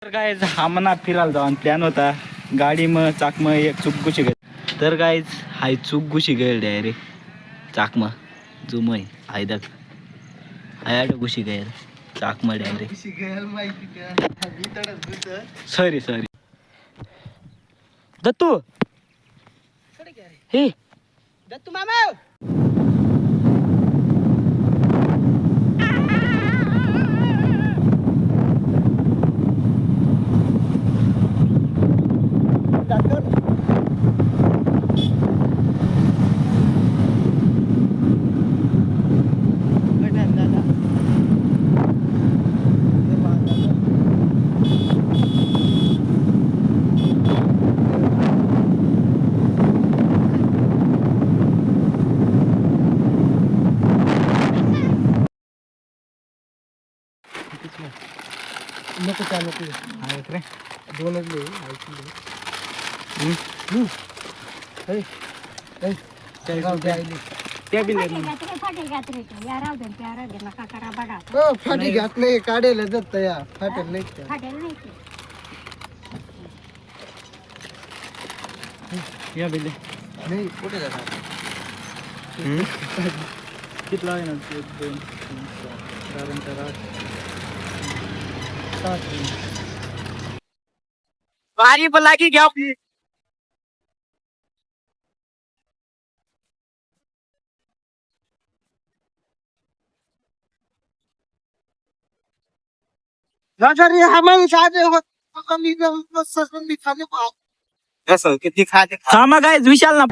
तर गाईज आम्हाला फिरायला जाऊन प्लॅन होता गाडी मग चाक मग एक चूक घुशी गेल तर गाईज हाय चूक घुशी गेल डायरेक्ट चाक मग जुमय हायदक हायाड घुशी गेल चाक मग डायरेक्ट सॉरी सॉरी दत्तू हे दत्तू मामा नको चालू आहेत रे दोनच फाटी घातले काढेल जात या फाटेल नाही या बिल्ले नाही कुठे जातात कितला आहे ना 1 2 3 4 बारी पण लागी घ्या आपली किती खाते हा मग गाईज विशाल ना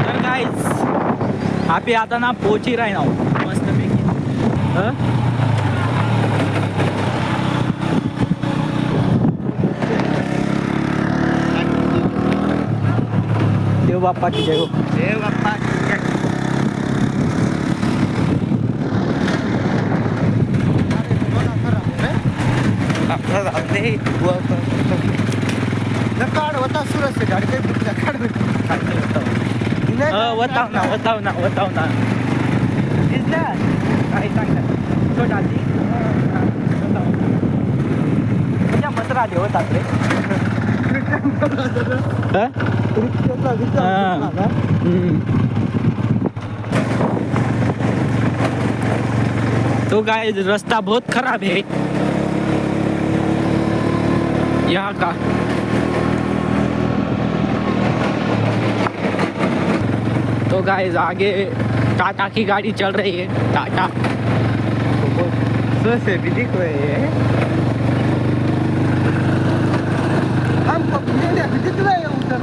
तर गाईज आपी आता ना पोची राही ना मस्त पैकी देव बाप्पा की जय हो देव बाप्पा काढ होता सुरस गाडी काही वताव ना काही सांगणार छोटा मस्त राहते होतात रे तो गाय रास्ता बहुत खराब है यहाँ का तो गाइस आगे टाटा की गाड़ी चल रही है टाटा से भी दिख रहे हैं हमको दिख रहे हैं उधर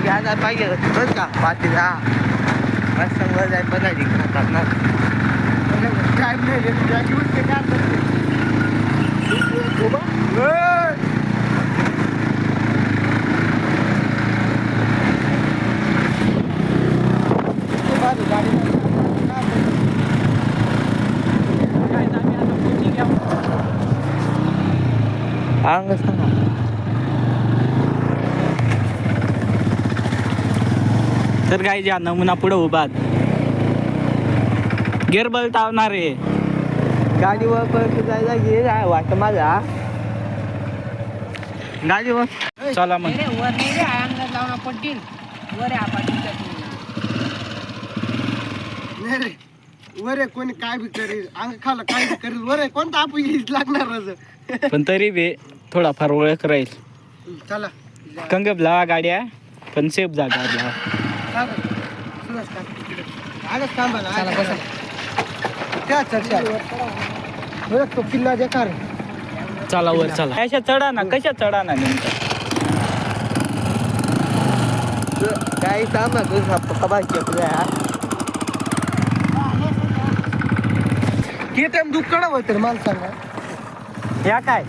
याद पाहिजे बस का पाटीला संग जाय बघा खातात ना टाइम नाही त्याची उठते काय अंग सांगा तर गाई ज्या नमुना पुढे उभा गेअर बलतावणार आहे गाडीवर परत जायला घे वाटत माझा गाडीवर चला मग वर नाही रे अंगात लावणार पडतील वर नाही रे वरे कोणी काय बी करेल अंग खाला काय बी करेल वरे कोणता आपण लागणार पण तरी बी थोडाफार ओळख राहील चला कंगब लावा गाड्या पण सेफ जागा लावा आगच थांबा ना त्या चर्चा तो किल्ला देखा रे चला वर चला कशा चढा ना नेमकं काही काम ना तुझा बाकी केटीएम दुःखडा होते माणसांना या काय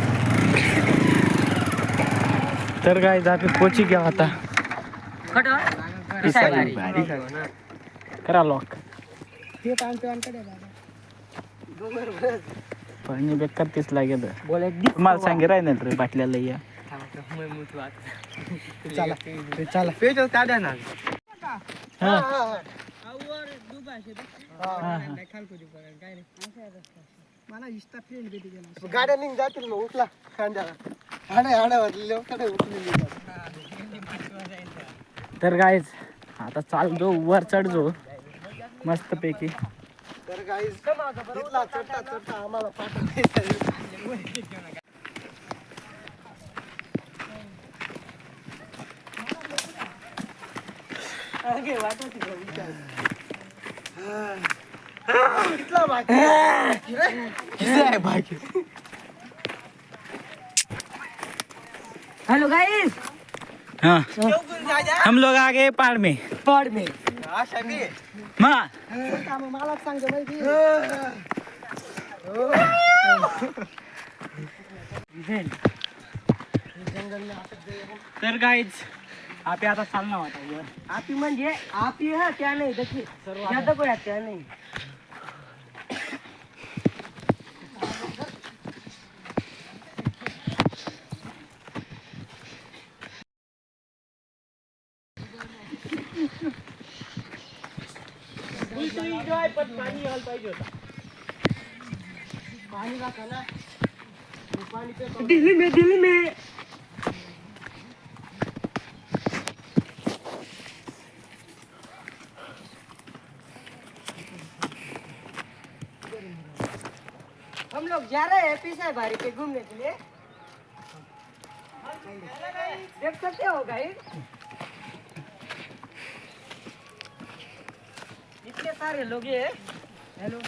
तर काय जाते पोची घ्या आता करा लॉक पाणी बेकार तीच लागेल तुम्हाला सांगे राही रे बाटल्याला या चला चला पेटो काढा ना हा गाड्या निघ जातील मग उठला खांद्याला हाड्यावर उठलेली तर गाईज आता चालतो वर चढजो मस्त पैकी. तर गाईस तिथला चढता चढता आम्हाला पाठवलं कितला बाकी आहे बाकी. हेलो गाइस, हाँ हम लोग आ गए पहाड़ में. पहाड़ में आशा बी माँ मला सांगतो माहिती तर गाईज आपे आता चालणार होता वर. आपी म्हणजे आपी हा त्या नाही देखील ज्यादा कोण त्या नाही. दिल्ली में हम लोग जा रहे हैं पीछे बारी पे घूमने के लिए. देख सकते हो गाइस, इतने सारे लोग हैं. हेलो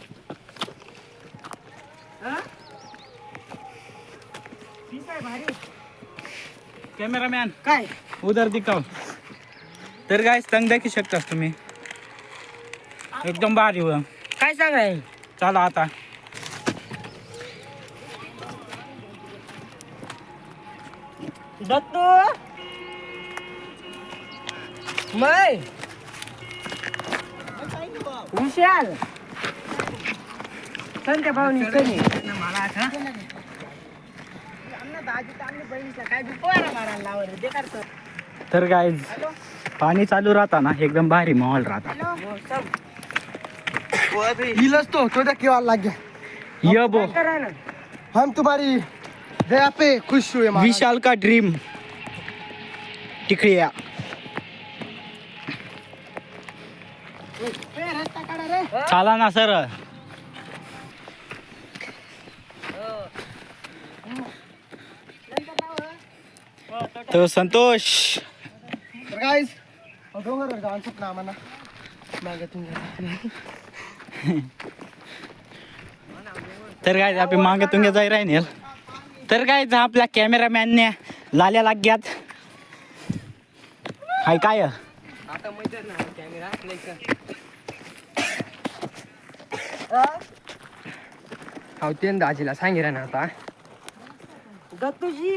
हाँ पीछे भारी कॅमेरामॅन काय उधर दिखाव. तर गाईज तंग देखू शकतास तुम्ही एकदम भारी हो. काय सांगाय. चला आता दत्तू मै विशाल संध्या भाऊनी कधी मला काय पोरा मारायला लावलं ते करतो. तर गाईज पाणी चालू राहता ना एकदम भारी माहोल राहता. हिलच तो क्या लग गया. ये बो करा ना हम तुम्हारी दया पे खुश हुए महाराज. विशाल का ड्रीम टिकड़िया. रस्ता काढा रे. चला ना सर. तो संतोष तर गाईस डोंगरवर जाऊन सुटला आम्हाला मागे तुम्ही. तर काय आपण मागे तुंगे जाई राहील. तर काय आपल्या कॅमेरामॅनने लाल्या लाग्यात हाय काय आता मैदान ना कॅमेरा हा ते दाजीला सांगितलं ना आता दत्तूजी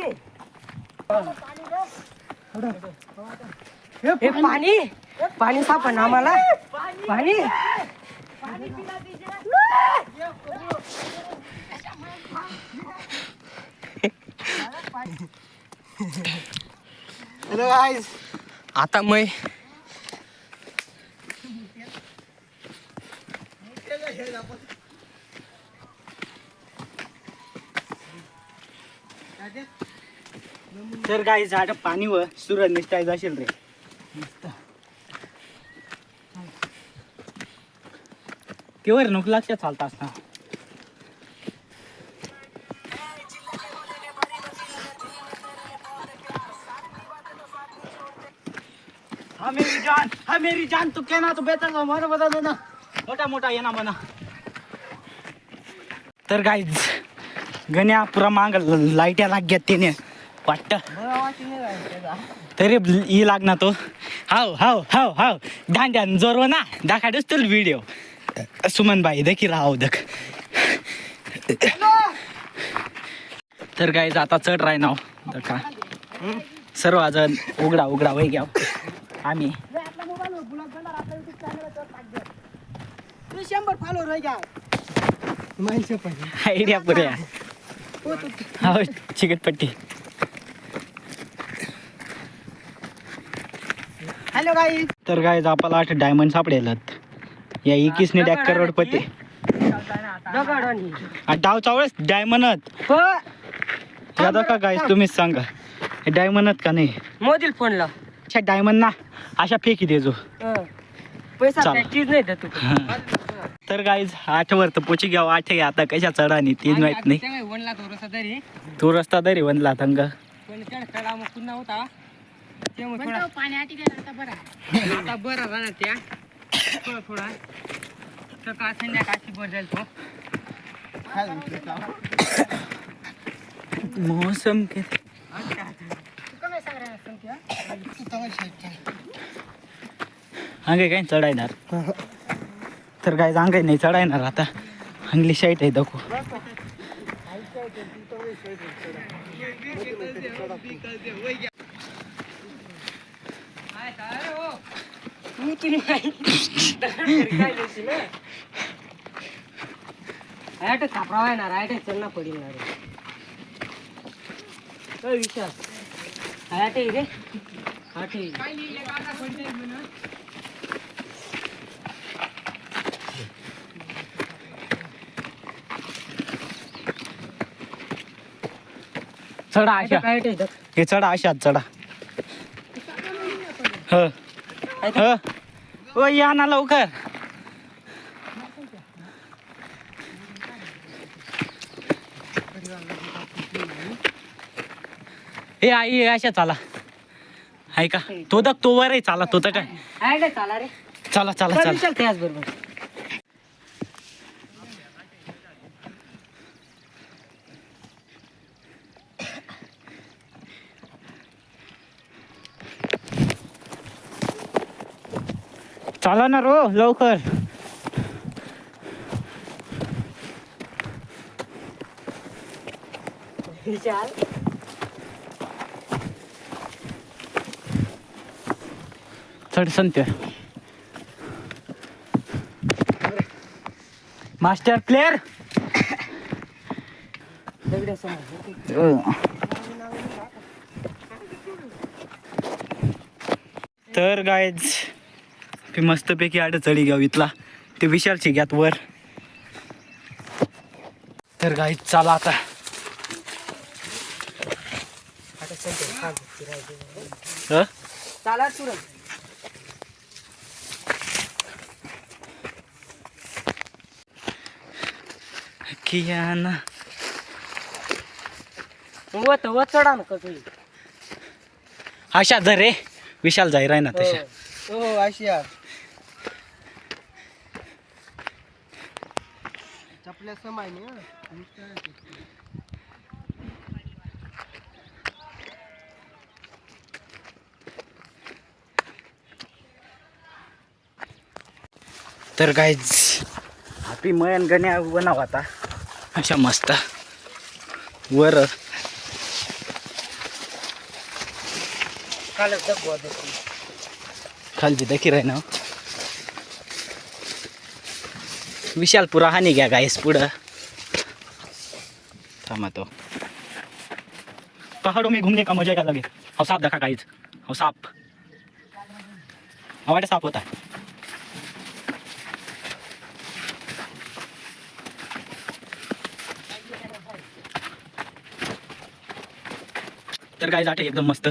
हे पाणी पाणी सापड आम्हाला पाणी. हॅलो गाईस आता मै तर काय झाड पाणी व सूरज निष्ठाय जाशील रे. केवर नुक लक्षात चालता असता. हा मेरी जान तू कहना तो बेहतर ना मला बता दो ना. मोठा मोठा ये ना म्हणा. तर गाईज गण्या पुरा मांग लाईट्या लाग्यात त्याने वाटत तरी ई लागना तो. हाव हाव हाव हाव दांड्यान जोरव ना दाखाडूस तुला व्हिडिओ. सुमन बाई देखी राव दख. तर गाईज आता चढ राय नाव दका सर्व अजून उघडा उघडा वय घ्या आम्ही. तू 100 फॉलोअर आहे का माहिती पण आयडिया पुऱ्या हो चिकटपट्टी. Hello guys. तर काय आपल्याला 8 डायमंड सापडेलात या 21ने डॅक करोडपती दगड आणि डाव चावळस डायमंड हो यादा का गाईस तुम्हीच सांगा हे डायमंड का नाही मोदील फोन लाव. अच्छा डायमंड ना अशा फेकी देजो पैसा चाल. चीज नाही देत तू. तर गाईज 8 वर तर पोची घ्यावं 8 घ्या आता कशा चढा आणि तीन माहित नाही वनला थोडंसं तरी तू रस्ता तरी बनला थंग पण चढा मग पुन्हा होता ते मग थोडा आता बरं राहणार त्या थोडा सकाळ संध्याकाळची बर जाईल तो मौसम के अंगे काय चढायणार तर काय अंगे नाही चढायणार आता अंगली शाईट आहे दाखव थापरावा येणार आहे चलना पडेल विचार आठ रे आठ चढा अशा हे चढा अशात चढा ओ या ना लवकर हे आई अशा चाला आहे का तो दक तो वर आहे चाला तो तर काय चाला रे चला चला चला चल त्याच बरोबर चला ना रो लवकर विचार चढ संत्य मास्टर प्लेयर तर गायज मस्तपैकी आठ चढी घ्याव इथला ते विशालची घ्यात वर तर गायज चला आता चाला तुरंत किया ना व चढा ना कसं अशा जर रे विशाल जाहीर आहे ना तशा हो आशिया चपल्या समाय तर गायज हापी मयन गण्या बनाव आता अशा मस्त वर खालची दखी राही ना विशाल पुरा हानी घ्या गायस पुढं थांबा तो पहाड़ों में घूमने का मजा क्या लगे और सांप देखा गाइस और सांप हमारे सांप होता है तर गाइस आटे एकदम मस्त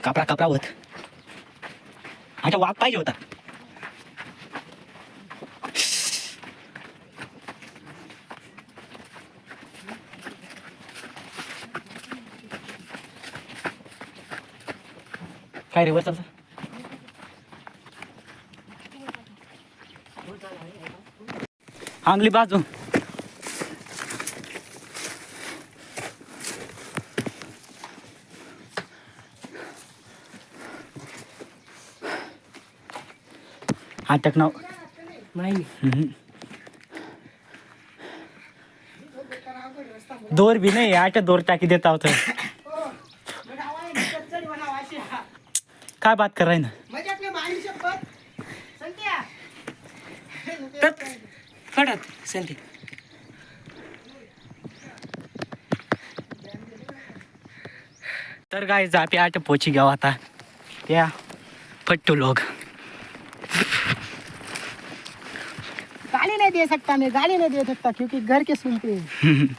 कापरा कापरा होत अच्छा वाघ पाहिजे होता काय रे वर चालतं आंगली बाजू हाँ तक ना दोर भी नहीं आटे दोर टाकी देता होता काय बात कर रहा है ना कडत संधी तर काय जापी आठ पोची गया आता क्या फट्टू लोग गाली नहीं दे सकता मैं, गाली नहीं दे सकता क्योंकि घर के सुनते हैं।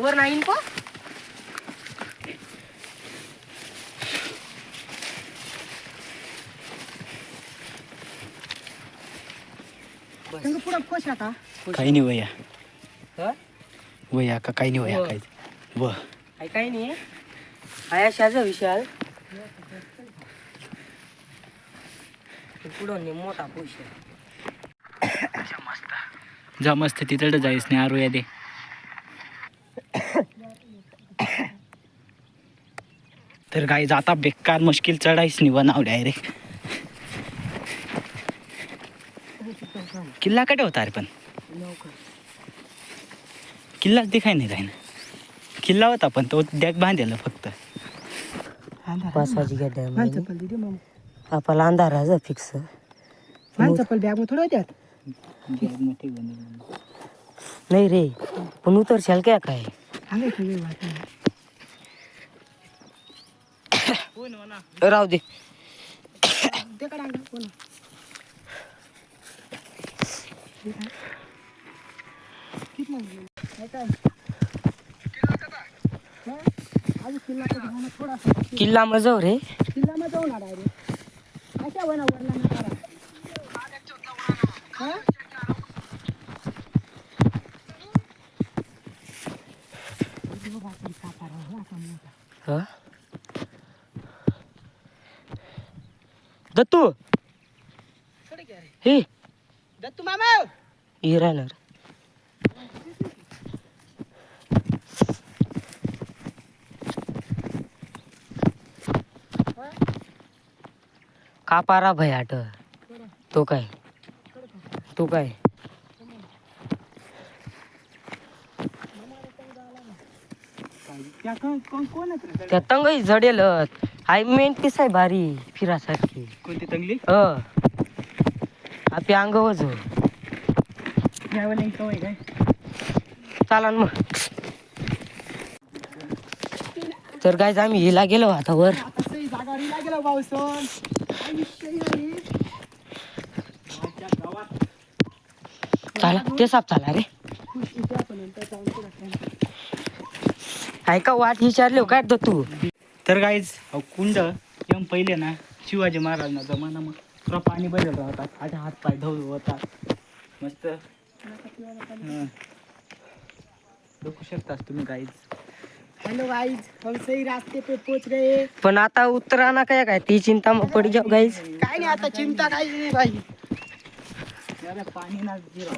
और ना इनको तुमको पूरा खुश रखा। काही नाही वया हाँ? वया का काही नाही वया व. काही व आहे काही नाही आया शाजा विशाल पुढं नाही मोठा पैसे जा मस्त तिथं जाईस नाही आरू या दे तर गाई जाता बेकार मुश्किल चढाईस नाही बनाव डायरेक्ट किल्ला कडे होता अरे पण किल्लाच दिखाय नाही राहिना किल्ला होता पण तो डॅक बांधलेला फक्त पाच वाजी गड्डा चप्पल दे मग आपला अंधार आहे फिक्स चप्पल बॅग मध्ये थोडं त्यात नाही रे पण उतरशाल काय काय आले की वेळ वाटत राहू दे ते कडा कोण किल्ला मजा रे किल्ला मध्ये जाऊन आला रे अशा वना वरला ना करा हा हा दत्तू हे दत्तू मामा हे राहणार कापारा भयाट तो काय कोण त्या तंगही झडेल आय मेन पिस आहे भारी फिरासारखी कोणती तंगली आपली अंग वजो काय चाला मग तर काय आम्ही हिला गेलो आता वर जागावरीला गेलो पावसन चाला ते साप चाला रे ऐका वाट विचारले काय तू तर गाईज कुंड एकदम पहिले ना शिवाजी महाराज ना जमाना मग थोडा पाणी बदल राहतात आता हात पाय धुवून होतात मस्त बघू शकतास तुम्ही गाईज हेलो गाइस हम सही रास्ते पे पहुंच गए पण आता उतराना काय ती चिंता मग पडी जाऊ गाईज काय नाही आता चिंता काही नाही भाई पाणी ना जिराव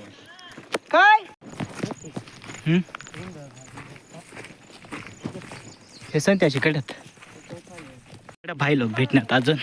काय हे सण त्याची कडत भाई लोक भेटण्यात अजून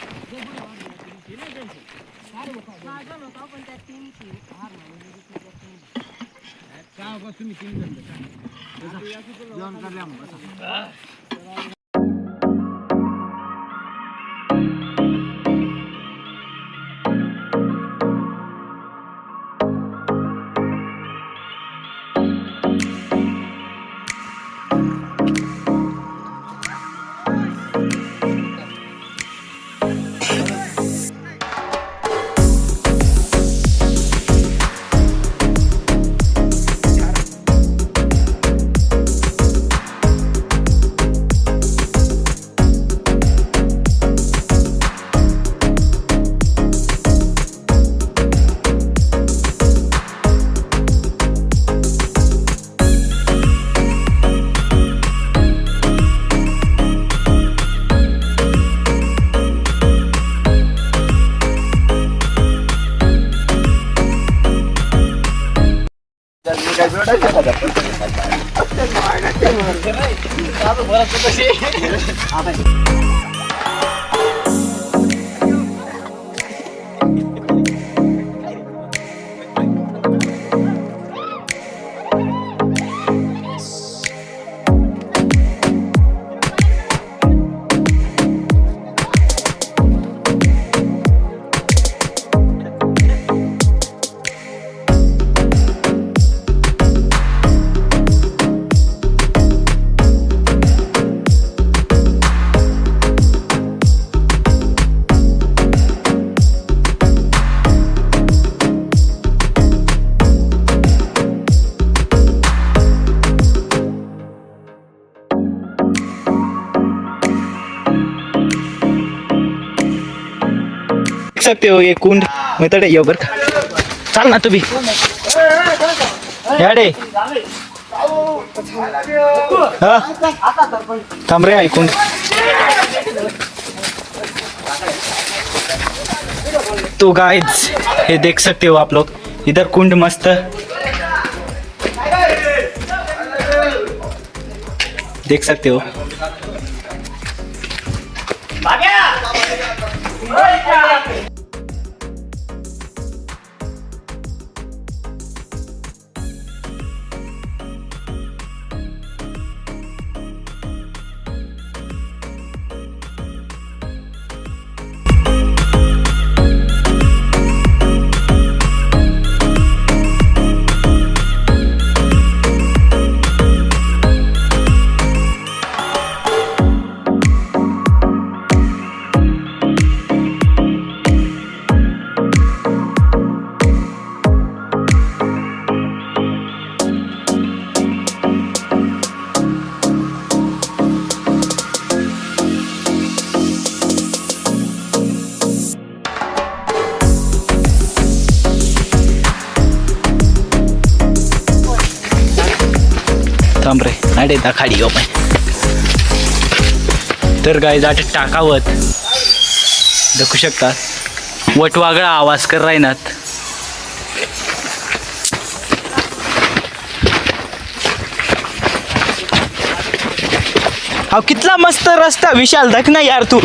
सकते हो ये कुंड मैं तड़े यो बर चल ना तू भी याडे हाँ थांब रे आई कुंड तो गाइस ये देख सकते हो आप लोग इधर कुंड मस्त देख सकते हो थांब रे अडे दाखाडी हो पण तर गाय जाट टाकावत देखू शकता वटवागळा आवाज कर राहनात हा कितला मस्त रस्ता विशाल देख ना यार तू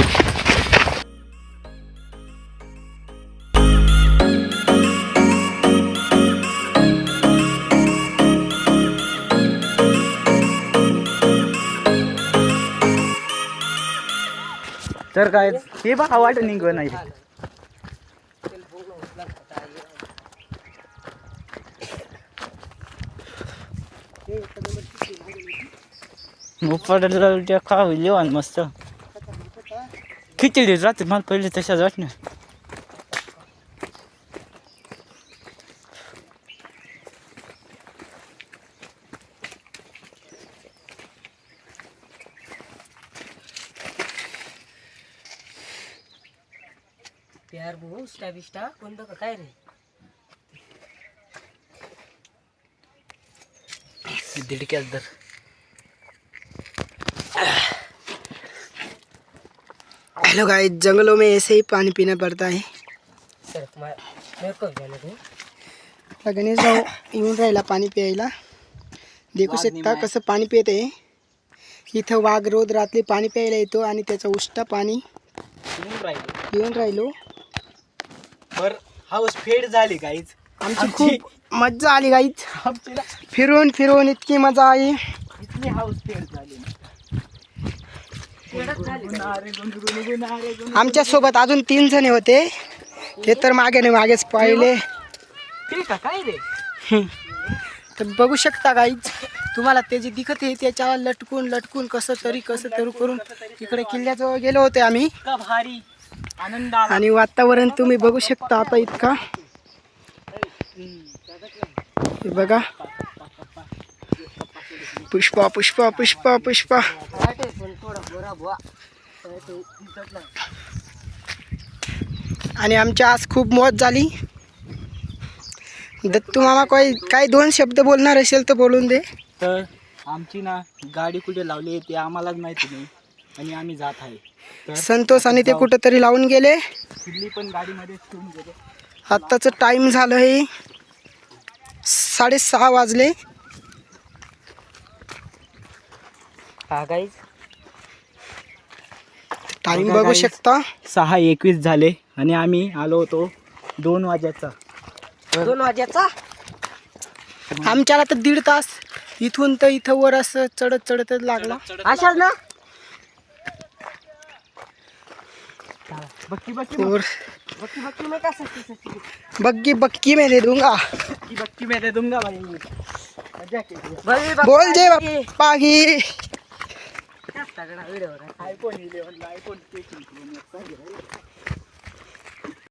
तर काय हे बघा वाट निघ नाही पडलं का होईल येऊन मस्त खिचडी राहते मला पहिले तशाच वाटणार प्यार भाऊ स्टा कोणतं का काय रे दिडक्यात दर हेलो गाइस जंगलों में ऐसे ही पानी पीना पड़ता है सर मेरे को जाने दे आता गणेश भाऊ येऊन राहिला पाणी प्यायला देखू शकता कसं पाणी पिते इथं वाघ रोज रात्री पाणी प्यायला येतो आणि त्याचं उष्ट पाणी पिऊन राहिलो बर हाऊस फेड झाली गाईज आमची खूप मज्जा आली गाईच फिरून फिरून इतकी मजा आली इतकी हाऊस फेड झाली आमच्या सोबत अजून 3 जण होते ते तर मागेच पाहिले काय रे तर बघू शकता गाईज तुम्हाला ते जे दिखत आहे त्याच्यावर लटकून कसं तरी करून इकडे किल्ल्याजवळ गेलो होते आम्ही भारी आनंद आणि वातावरण तुम्ही बघू शकता आता इतका हे बघा पुष्पा पुष्पा पुष्पा पुष्पा आणि आमची आज खूप मौज झाली दत्तू मामा काही 2 शब्द बोलणार असेल तर बोलून दे तर आमची ना गाडी कुठे लावली ते आम्हालाच माहिती नाही आणि आम्ही जात आहे तर संतोष आणि ते कुठेतरी लावून गेले दिल्ली पण गाडीमध्ये ठेवून गेले आत्ताचं टाइम झालं आहे 6:30 वाजले हा गाईज टाइम बघू शकता 6:21 झाले आणि आम्ही आलो होतो 2 वाजेचा 2 वाजेचा आमच्याला तर 1.5 तास इथून तर इथं वर असं चढतच लागला अशाच ना बक्की और बक्की में क्या सकती बग्गी में दे दूंगा बक्की मैं दे दूंगा भाई मजा के बोल जे बाप्पा की तगड़ा वीडियो आईफोन 11 आईफोन 13